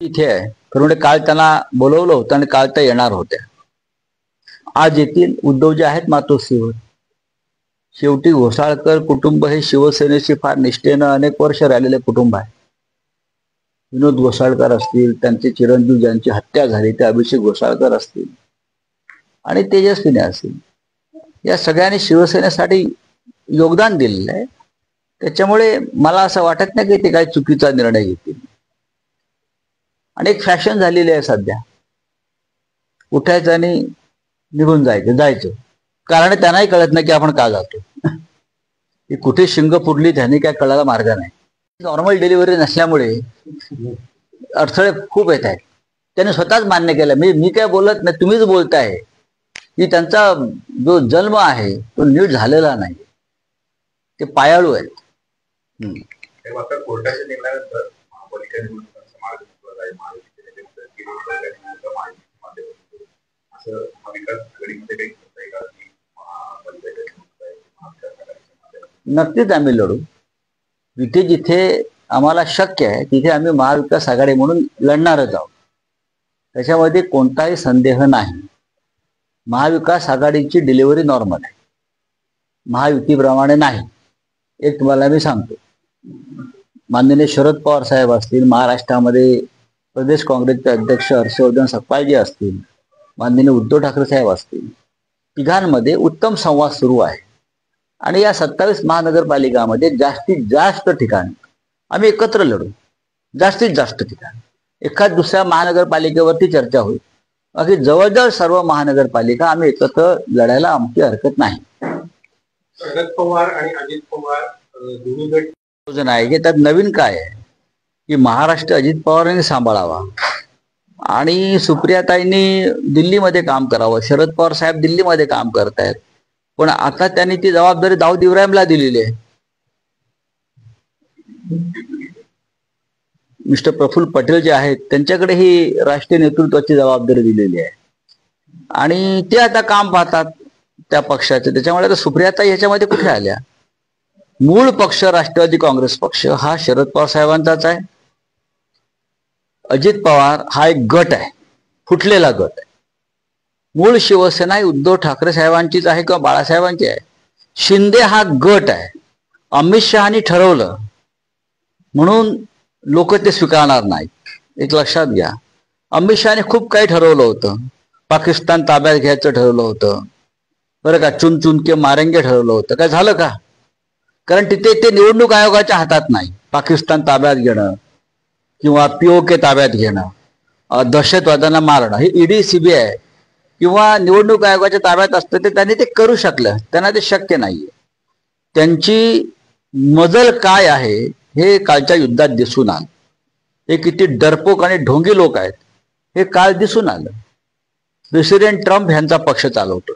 इथे आहे खरं म्हणजे काल त्यांना बोलवलं होतं आणि काल त्या येणार होत्या. आज येथील उद्धव जे आहेत मातोश्रीवर. शेवटी घोसाळकर कुटुंब हे शिवसेनेशी फार निष्ठेनं अनेक वर्ष राहिलेले कुटुंब आहे. विनोद घोसाळकर असतील, त्यांचे चिरंजीव ज्यांची हत्या झाली ते अभिषेक घोसाळकर असतील आणि तेजस्विनी असतील, या सगळ्यांनी शिवसेनेसाठी योगदान दिलेलं आहे. त्याच्यामुळे मला असं वाटत नाही की ते काही चुकीचा निर्णय घेतील. आणि एक फॅशन झालेली आहे सध्या, उठायचं आणि निघून जायचं कारण त्यांनाही कळत नाही की आपण का जातो. की कुठे शिंग फुटली त्यांनी काय कळायला मार्ग नाही. नॉर्मल डिलिव्हरी नसल्यामुळे अडथळे खूप येत आहेत. त्याने स्वतःच मान्य केलं. मी काय बोलत नाही, तुम्हीच बोलताय की त्यांचा जो जन्म आहे तो नीट झालेला नाही, ते पायाळू आहेत. कोर्टाच्या निर्णयानंतर नक्कीच आम्ही लढू. जिथे जिथे आम्हाला शक्य आहे तिथे आम्ही महाविकास आघाडी म्हणून लढणारच आहोत. त्याच्यामध्ये कोणताही संदेह नाही. महाविकास आघाडीची डिलिव्हरी नॉर्मल आहे, महायुतीप्रमाणे नाही. एक तुम्हाला मी सांगतो, माननीय शरद पवार साहेब असतील, महाराष्ट्रामध्ये प्रदेश काँग्रेसचे अध्यक्ष हर्षवर्धन सपकाळजी असतील, माननीय उद्धव ठाकरे साहेब असतील, तिघांमध्ये उत्तम संवाद सुरू आहे. आणि या 27 महानगरपालिकामध्ये जास्तीत जास्त ठिकाणी आम्ही एकत्र लढू. जास्तीत जास्त ठिकाणी एखाद दुसऱ्या महानगरपालिकेवरती चर्चा होईल, बाकी जवळजवळ सर्व महानगरपालिका आम्ही एकत्र लढायला आमची हरकत नाही. शरद पवार आणि अजित पवार दोन्ही गट योजना आहे की त्यात नवीन काय आहे की महाराष्ट्र अजित पवारांनी सांभाळावा आणि सुप्रियाताईंनी दिल्लीमध्ये काम करावं. शरद पवार साहेब दिल्लीमध्ये काम करतायत, पण आता त्यांनी ती जबाबदारी दाऊद इब्राहिमला दिलेली आहे. मिस्टर प्रफुल्ल पटेल जे आहेत त्यांच्याकडे ही राष्ट्रीय नेतृत्वाची जबाबदारी दिलेली आहे आणि ते आता काम पाहतात त्या पक्षाचे. त्याच्यामुळे आता सुप्रियाताई ह्याच्यामध्ये कुठे आल्या? मूळ पक्ष राष्ट्रवादी काँग्रेस पक्ष हा शरद पवार साहेबांचाच आहे. अजित पवार हा एक गट आहे, फुटलेला गट आहे. मूळ शिवसेना ही उद्धव ठाकरे साहेबांचीच आहे किंवा बाळासाहेबांची आहे. शिंदे हा गट आहे. अमित शहानी ठरवलं म्हणून लोक ते स्वीकारणार नाहीत, एक लक्षात घ्या. अमित शहाने खूप काही ठरवलं होतं. पाकिस्तान ताब्यात घ्यायचं ठरवलं होतं, बरं का, चुन चुन के मारेंगे ठरवलं होतं. काय झालं का? कारण तिथे ते निवडणूक आयोगाच्या हातात नाही. पाकिस्तान ताब्यात घेणं किंवा POK ताब्यात घेणं, दहशतवाद्यांना मारणं, हे ED CBI किंवा निवडणूक आयोगाच्या ताब्यात असतं ते त्यांनी ते करू शकलं. त्यांना ते शक्य नाहीये. त्यांची मजल काय आहे हे कालच्या युद्धात दिसून आलं. हे किती डरपोक आणि ढोंगी लोक आहेत हे काल दिसून आलं. प्रेसिडेंट ट्रम्प यांचा पक्ष चालवतो.